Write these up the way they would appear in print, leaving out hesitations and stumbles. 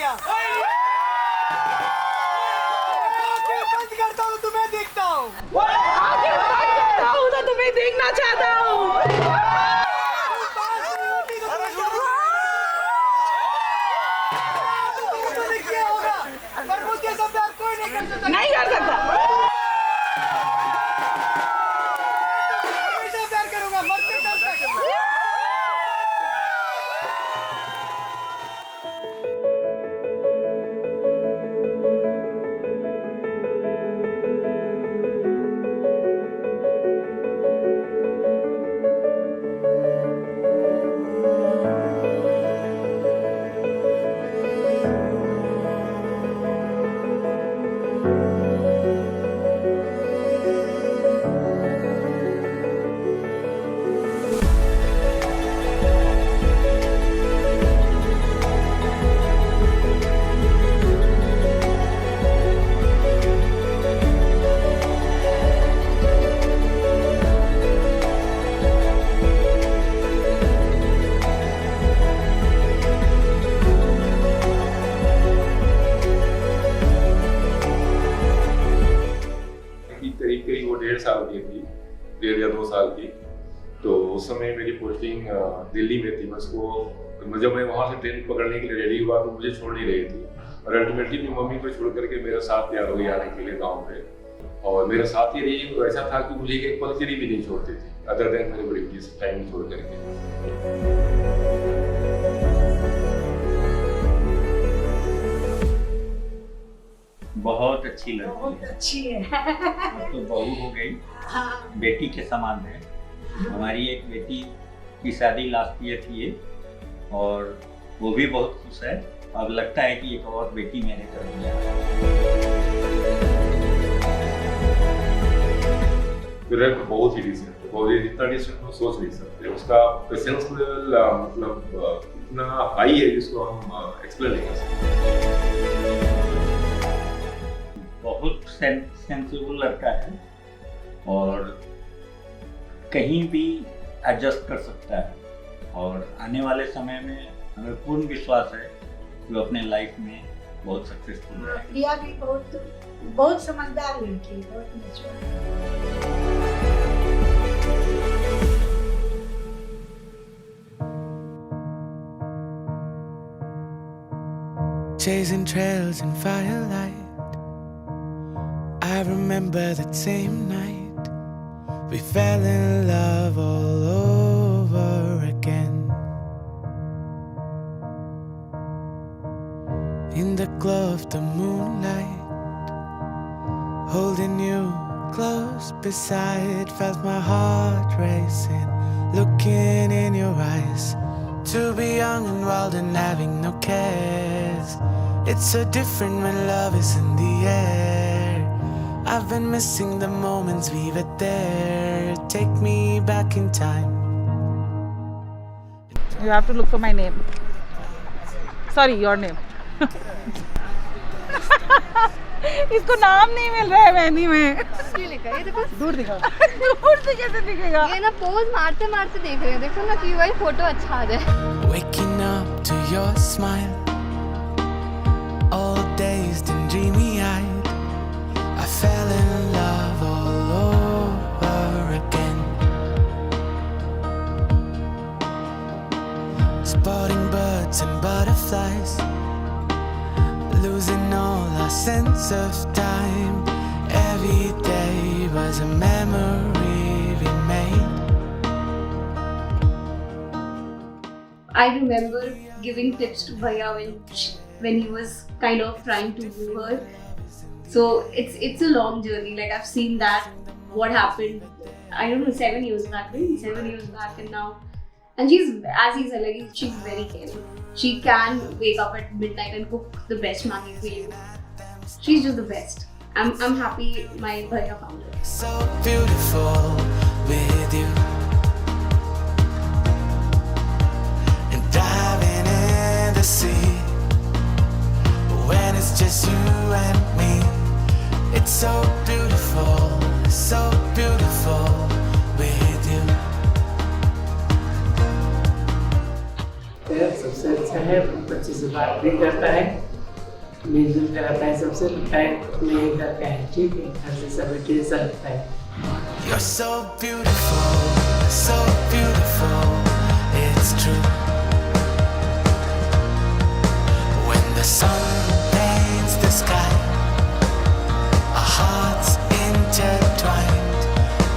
दिया। आंखें बंद करता हूँ तुम्हें देखता हूँ, आंखें बंद करता हूँ तो तुम्हें देखना चाहता हूँ। क्या होगा पर मुझके सब प्यार कोई नहीं कर सकता। नहीं कर सकता। हमेशा प्यार करूंगा मरते दम तक। करीब वो 1.5 साल की थी, 1.5 या 2 साल की। तो उस समय मेरी पोस्टिंग दिल्ली में थी। बस वो जब मैं वहाँ से ट्रेन पकड़ने के लिए रेडी हुआ तो मुझे छोड़ नहीं रही थी, और अल्टीमेटली अपनी मम्मी को छोड़ करके मेरा साथ तैयार हो गया आने के लिए गाँव पे। और मेरा साथ ही रही, ऐसा था कि मुझे एक पल के लिए भी नहीं छोड़ती थी, अदर देन मेरे बड़ी टाइम छोड़ करके। बहुत अच्छी लड़की बहुत है, अच्छी है। अब तो बहू हो गई, हाँ, बेटी के समान है। हमारी एक बेटी की शादी लास्ट ईयर थी ये, और वो भी बहुत खुश है। अब लगता है कि एक और बेटी मेरे घर में है। विराट बहुत ही डिसेंट है, बहुत ही इतना डिसेंट हम सोच नहीं सकते। उसका पेशेंस लेवल मतलब इतना हाई है जिसको हम एक्सप्लेन नहीं कर सकते। बहुत सेंसिबल लड़का है, और कहीं भी एडजस्ट कर सकता है, और आने वाले समय में हमें पूर्ण विश्वास है कि वो अपने लाइफ में बहुत सक्सेसफुल है। प्रिया भी बहुत समझदार लड़की है, बहुत mature. Chasing trails in firelight, I remember that same night we fell in love all over again. In the glow of the moonlight, holding you close beside, felt my heart racing, looking in your eyes. To be young and wild and having no cares, it's so different when love is in the air. I've been missing the moments we were there. Take me back in time. You have to look for my name. Sorry, your name. इसको नाम नहीं मिल रहा है मेहंदी में। ये लिखा है, ये देखो दूर दिखा। दूर से कैसे दिखेगा? ये ना पोज मारते मारते देख रहे हैं, देखो ना कि वही फोटो अच्छा आ जाए। Waking up to your smile, all dazed and dreamy eyed, I fell in love all over again. Spotting birds and butterflies, losing all our sense of time. Every day was a memory we made. I remember giving tips to Bhaiya when he was kind of trying to woo her. So it's a long journey. Like I've seen that what happened. I don't know 7 years back, right? 7 years back, and now, and she's, as he said, like she's very caring. She can wake up at midnight and cook the best Maggi for you. She's just the best. I'm happy my Bhaiya found her. So beautiful with you, and diving in the sea when it's just you and me. It's so beautiful with you. सबसे अच्छा है, बच्चे से बात भी करता है, मिलजुल कर रहता है, सबसे लगता है नहीं घर का है, ठीक है, घर से सब बेटे जैसा लगता है। You're so beautiful, it's true. When the sun paints the sky, our hearts intertwined.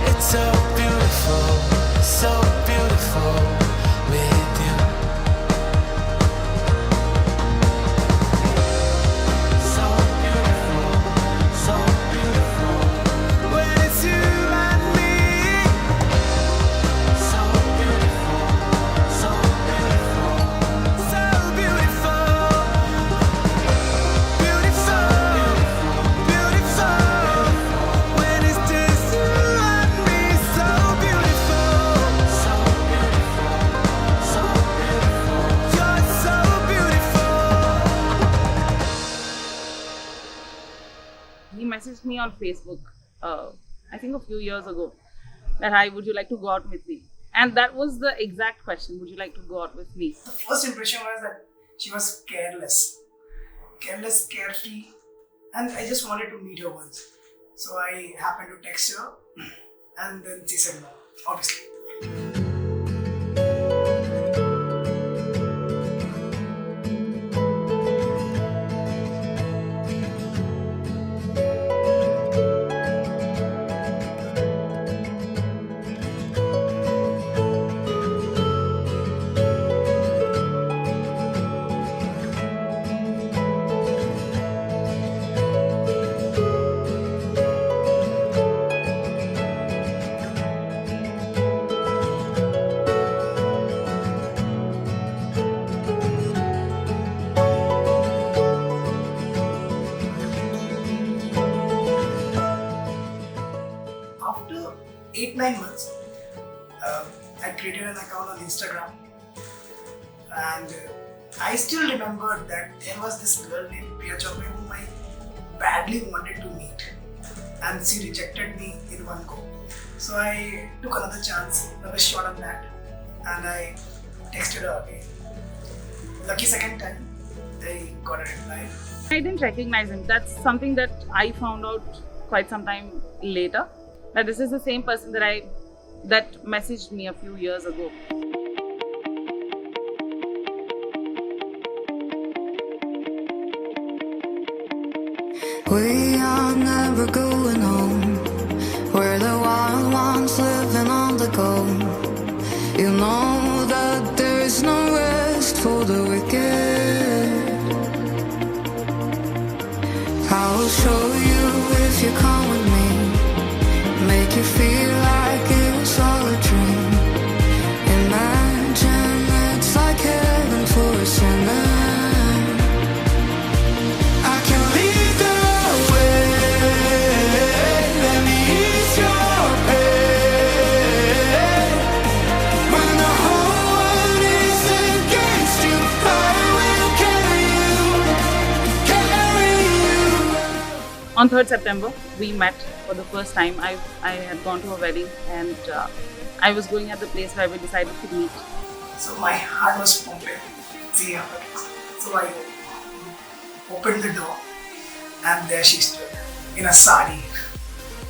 It's so beautiful with you. So beautiful, when it's you and me. So beautiful, so beautiful, so beautiful. Beautiful, when it's just you and me. So beautiful, so beautiful, you're so beautiful. He messaged me on Facebook, I think a few years ago, that hi, would you like to go out with me? And that was the exact question, would you like to go out with me? The first impression was that she was careless, carefree, and I just wanted to meet her once. So I happened to text her, and then she said no, obviously. After 8-9 months, I created an account on Instagram, and I still remember that there was this girl named Priya Chaupe whom I badly wanted to meet, and she rejected me in one go. So I took another chance, another shot on that, and I texted her again. Lucky second time, I got a reply. I didn't recognize him. That's something that I found out quite some time later, that this is the same person that messaged me a few years ago. We are never going home. We're the wild ones living on the go. You know that there is no rest for the wicked. I will show you if you come with me. Make you feel like it was all a dream. Imagine it's like heaven for a sinner. I can lead the way. Let me ease your pain. When the whole world is against you, I will carry you. On 3rd September, we met for the first time. I had gone to a wedding, and I was going at the place where we decided to meet. So my heart was pumping. See how it is. So I opened the door, and there she stood in a sari,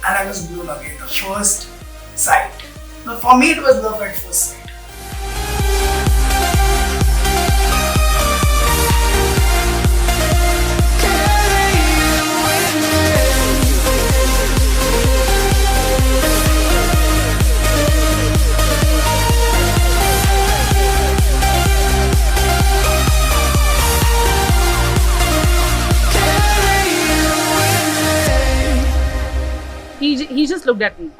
and I was blown away. The first sight. Now for me, it was love at first sight. He just looked at me.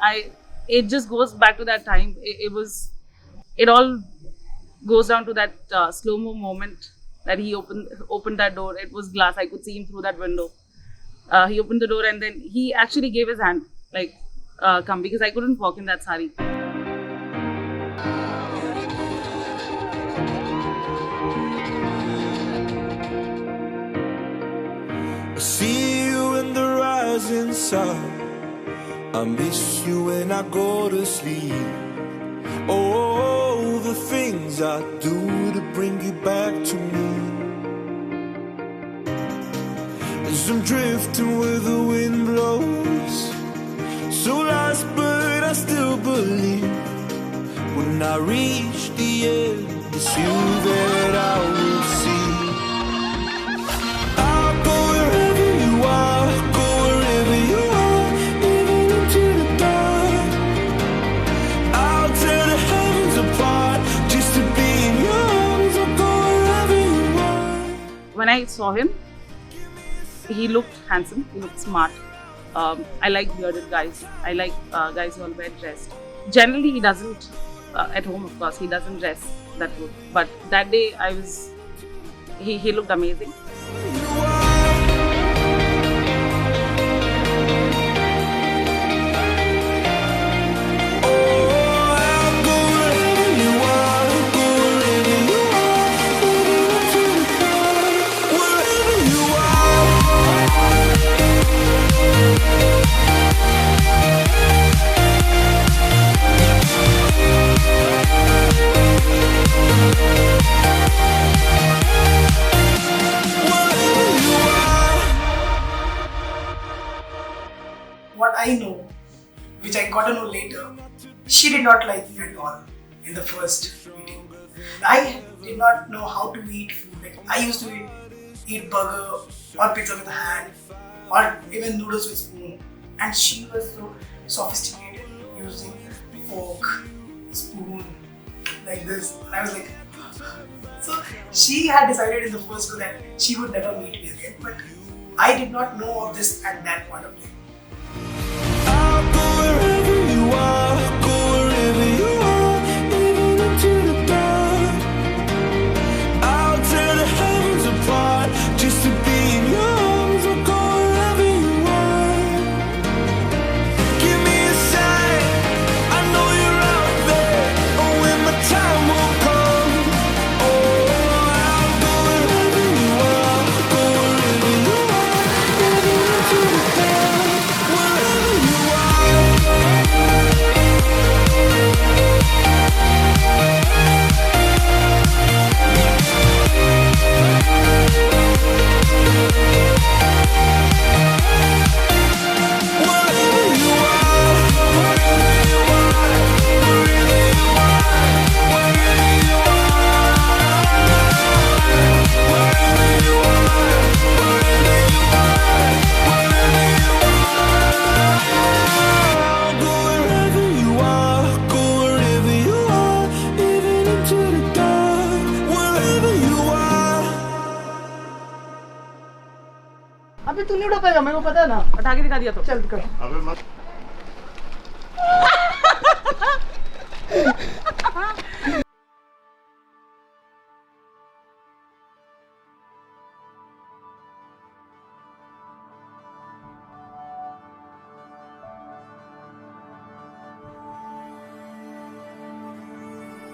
It just goes back to that time. It all goes down to that slow-mo moment that he opened that door. It was glass. I could see him through that window. He opened the door, and then he actually gave his hand, like, come, because I couldn't walk in that sari. I see you in the rising sun. I miss you when I go to sleep. Oh, the things I do to bring you back to me. 'cause I'm drifting where the wind blows. So lost, but I still believe. When I reach the end, it's you that I will see. I'll go wherever you are, go wherever you are, even into the dark. I'll tear the heavens apart just to be in your arms. I'll go wherever you are. When I saw him, he looked handsome, he looked smart. I like bearded guys. I like guys who are well dressed. Generally, he doesn't, at home of course, he doesn't dress that good. But that day, he looked amazing. What I know, which I got to know later, she did not like me at all in the first meeting. I did not know how to eat food. Like I used to eat burger or pizza with a hand or even noodles with spoon. And she was so sophisticated, using fork, spoon, like this. And I was like, so she had decided in the first go that she would never meet me again. But I did not know of this at that point of time. I'll go wherever you are, go wherever you are, even into the dark. I'll tear the heavens apart just to be in your arms. I'll go wherever you are. Give me a sign, I know you're out there. Oh, when my time will come. Oh, I'll go wherever you are, go wherever you are, even into the dark. Wherever you are. Go wherever you are, go wherever you are, even into the dark. Wherever you are. अभी तू नहीं उठा पाएगा, मेरे को पता है ना। उठा के दिखा दिया तो। चल कर।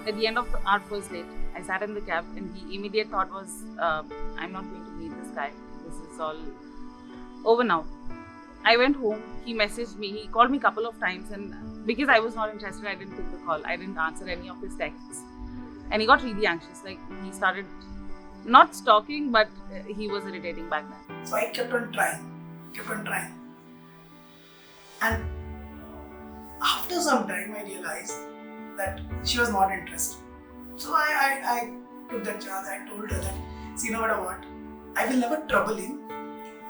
At the end of our first date, I sat in the cab and the immediate thought was, I'm not going to meet this guy. This is all over now. I went home, he messaged me, he called me a couple of times, and because I was not interested, I didn't pick the call. I didn't answer any of his texts. And he got really anxious. Like he started not stalking, but he was irritating back then. So I kept on trying. And after some time, I realized that she was not interested. So I took that chance. I told her that, see, no matter what, I will never trouble you,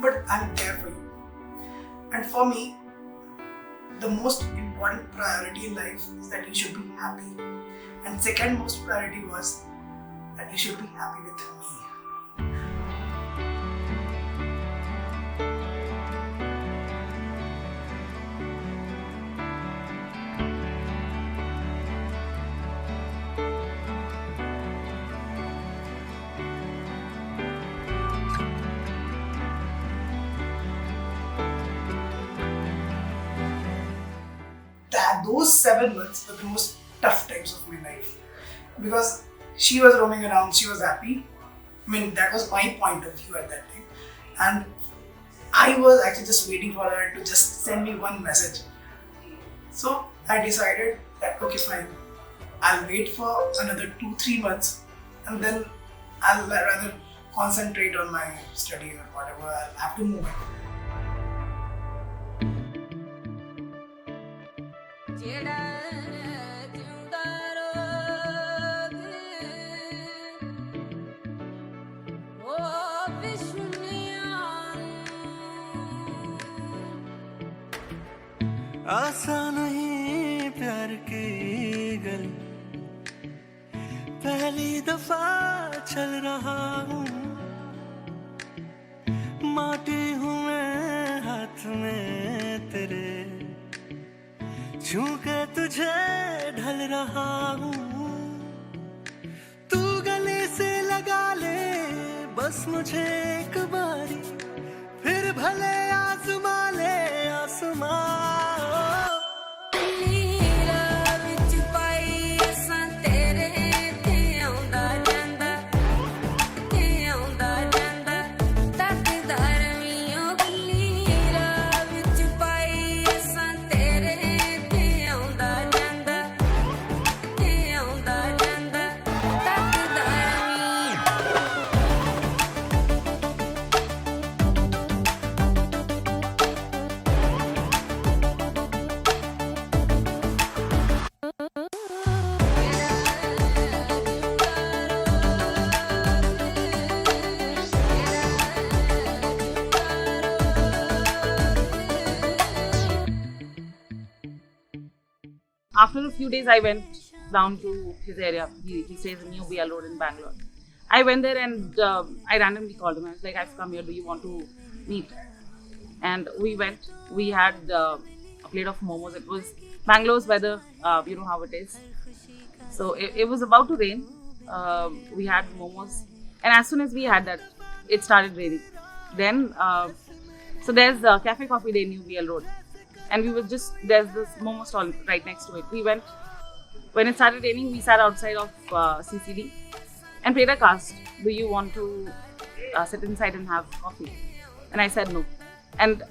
but I'm there for you. And for me, the most important priority in life is that you should be happy. And second most priority was that you should be happy with me. Those 7 months were the most tough times of my life because she was roaming around, she was happy. I mean, that was my point of view at that time, and I was actually just waiting for her to just send me one message. So I decided that okay, fine, I'll wait for another 2-3 months and then I'll rather concentrate on my study or whatever. I'll have to move it. आसान नहीं प्यार की गली, पहली दफा चल रहा हूँ, माटी हूँ मैं हाथ में तेरे, छू के तुझे ढल रहा हूँ, तू गले से लगा ले बस मुझे एक बारी, फिर भले आजमा ले आसमां। After a few days, I went down to his area. He stays in New BL Road in Bangalore. I went there and I randomly called him. I was like, I've come here. Do you want to meet? And we went. We had a plate of momos. It was Bangalore's weather. You know how it is. So it was about to rain. We had momos. And as soon as we had that, it started raining. Then, so there's Cafe Coffee Day in New BL Road. And we were just, there's this momo stall right next to it. We went, when it started raining, we sat outside of CCD. And Prerak asked, do you want to sit inside and have coffee? And I said no. And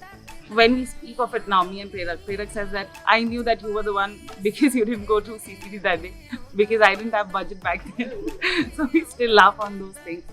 when we speak of it now, me and Prerak says that I knew that you were the one because you didn't go to CCD that day. Because I didn't have budget back then. So we still laugh on those things.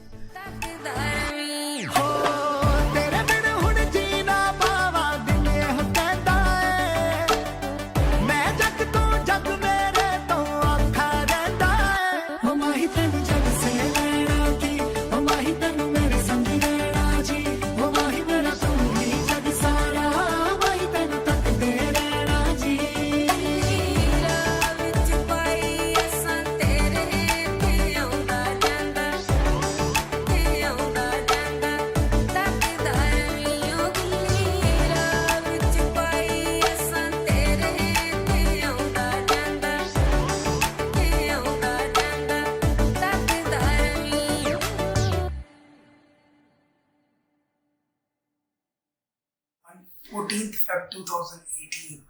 On 14th Feb 2018,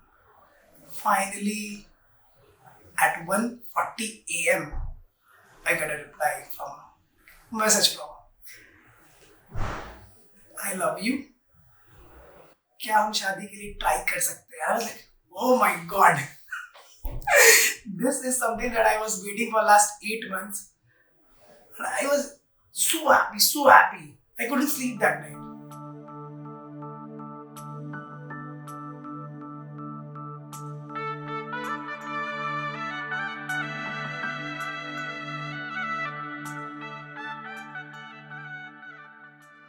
finally at 1:40 AM, I got a reply from message from I love you. क्या हम शादी के लिए try कर सकते हैं? I was like, oh my god, this is something that I was waiting for last 8 months, and I was so happy. I couldn't sleep that night.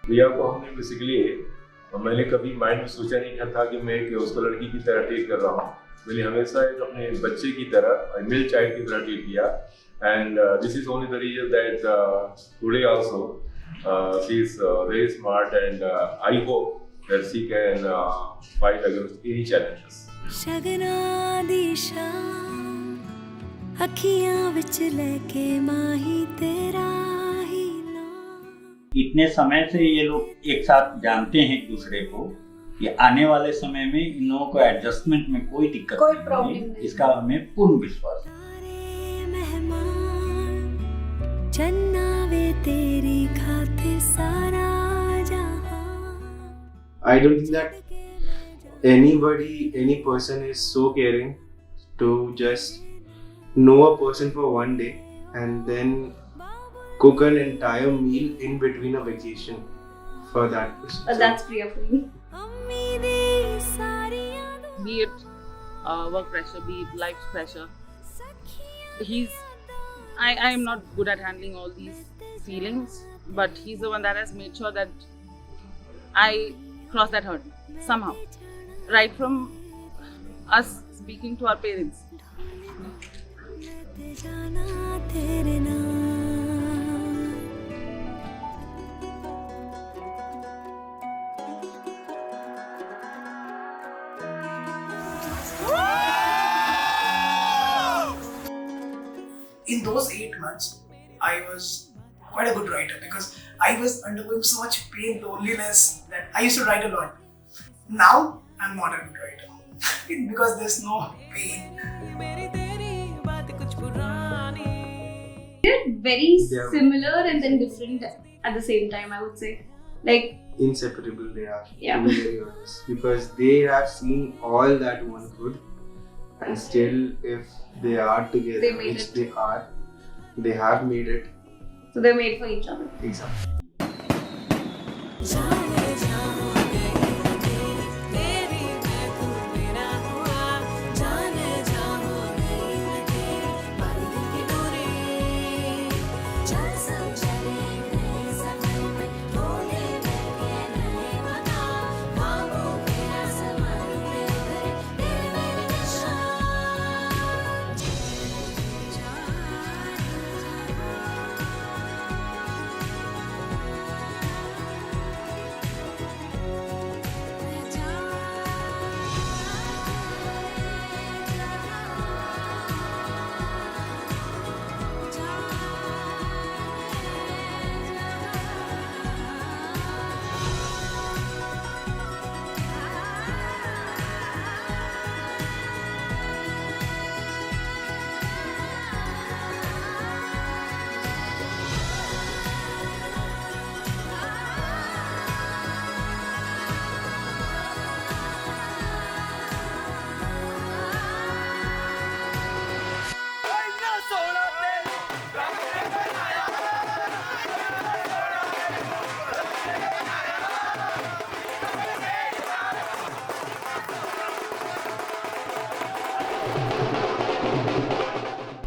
प्रिया को हमने बेसिकली, मैंने कभी माइंड में सोचा नहीं था कि मैं उसको लड़की की तरह ट्रीट कर रहा हूँ. मैंने हमेशा एक अपने बच्चे की तरह, मेल चाइल्ड की तरह ट्रीट किया. And this is only the reason that today also she is very smart and I hope that she can fight against any challenges. शगना दी शाम अखियां विच लेके माही तेरा. इतने समय से ये लोग एक साथ जानते हैं एक दूसरे को कि आने वाले समय में इन लोगों को एडजस्टमेंट में कोई दिक्कत नहीं है. इसका हमें पूर्ण विश्वास है. I don't think that any person is so caring to just know a person for one day and then cook an entire meal in between a vacation for that person. But that's Priya for me. Be it work pressure, be it life pressure. I am not good at handling all these feelings, but he's the one that has made sure that I cross that hurdle somehow. Right from us speaking to our parents. In those 8 months, I was quite a good writer because I was undergoing so much pain, loneliness that I used to write a lot. Now, I'm not a good writer because there's no pain. They're very Yeah. similar and then different at the same time, I would say. Like, Inseparable they are, Yeah. to be very honest. Because they have seen all that one could, and still, if they are together, They made which it. they have made it. so they're made for each other. Exactly.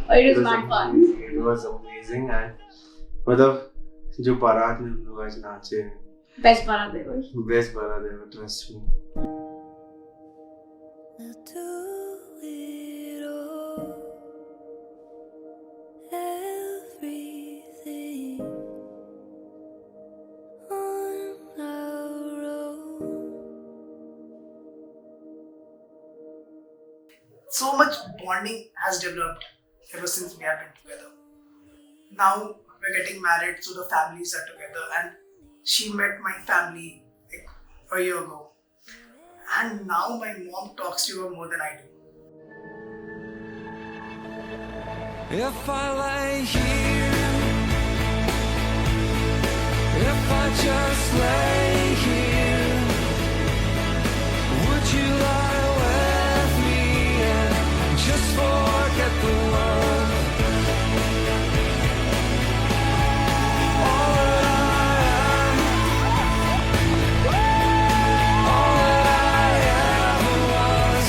But it was mad fun. amazing. It was amazing and मतलब जो बारात में हम लोग आज नाचे हैं, Best Barat ever. best बारात ever, trust me. So much bonding has developed ever since we have been together. Now we're getting married, so the families are together, and she met my family like a year ago. And now my mom talks to her more than I do. If I lay here, if I just lay here, would you lie with me and just forget the world? All that I ever was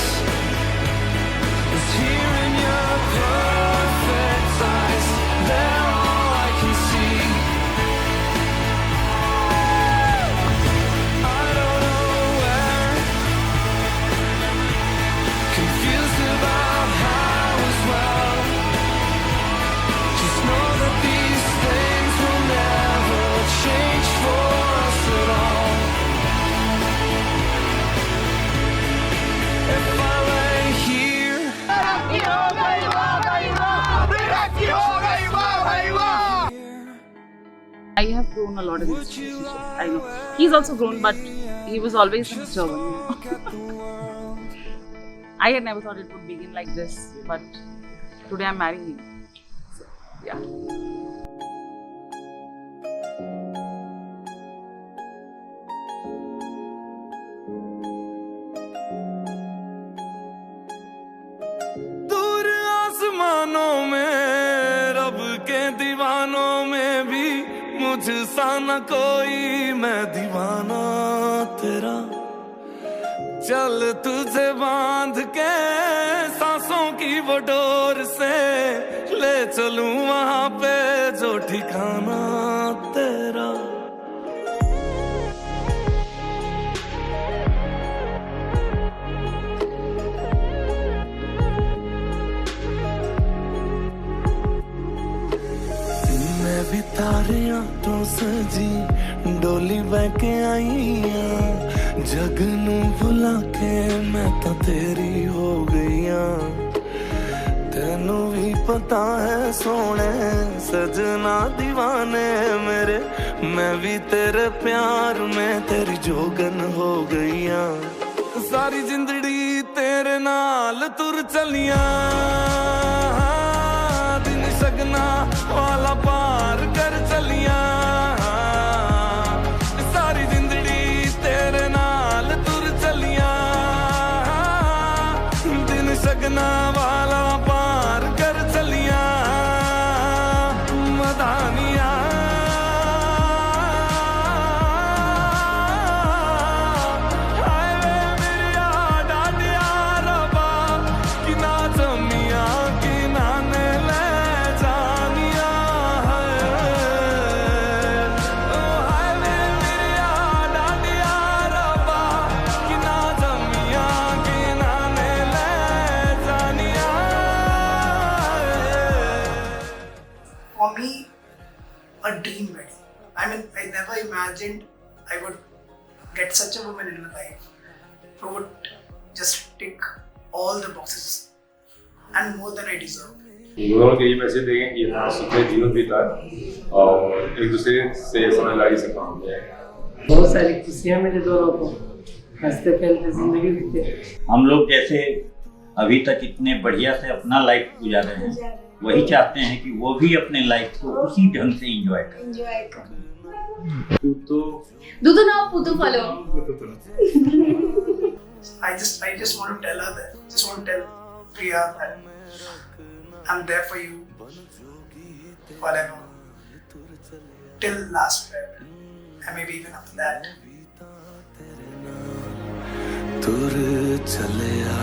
is here in your perfect eyes. They're all I can see. I don't know where, confused about how as well. Just know that these things will never change for us at all. If I lay here, I have grown a lot in this relationship. I know. He's also grown, but he was always stubborn, you know. I had never thought it would begin like this, but today I'm marrying him. So, yeah. दूर आसमानों में रब के दीवार दीवानों में भी मुझसा न कोई, मैं दीवाना तेरा। चल तुझे बांध के सांसों की वो डोर से, ले चलूं वहां पे जो ठिकाना तेरा। मैं भी तारियां तो सजी डोली बहके आईया, जग नू भुला के मैं तो तेरी हो गईया। तेनू भी पता है सोने सजना दीवाने मेरे, मैं भी तेरे प्यार में तेरी जोगन हो गईया। सारी जिंदड़ी तेरे नाल तुर चलिया, दिन सगना वाला पार कर चलिया। सारी जिंदड़ी तेरे नाल तुर चलिया, दिन सगना वाला पार कर चलिया। मदानिया हाय वे मेरिया डाडिया रबा, कि ना जमिया कि ना ने ले जानिया है। ओ हाय वे मेरिया डाडिया रबा, कि ना जमिया कि ना ने ले जानिया है। For me, a dream wedding. I mean, I never imagined I would get such a woman in my life who would just tick all the boxes and more than I deserve. दोनों के ये message देंगे कि हाँ सुखद जीवन बीता है और एक दूसरे से समझदारी से काम किया है। बहुत सारी खुशियाँ मिली दोनों को, हंसते खेलते जिंदगी बीते। हम लोग जैसे अभी तक इतने बढ़िया से अपना लाइफ गुजारे हैं, वही चाहते हैं कि वो भी अपने लाइफ को उसी ढंग से एंजॉय करें। Enjoy कर। Dudu now, Putu follow. I just want to tell her that, just want to tell Priya that I'm there for you forever, till last breath, and maybe even after that. तुर चलिया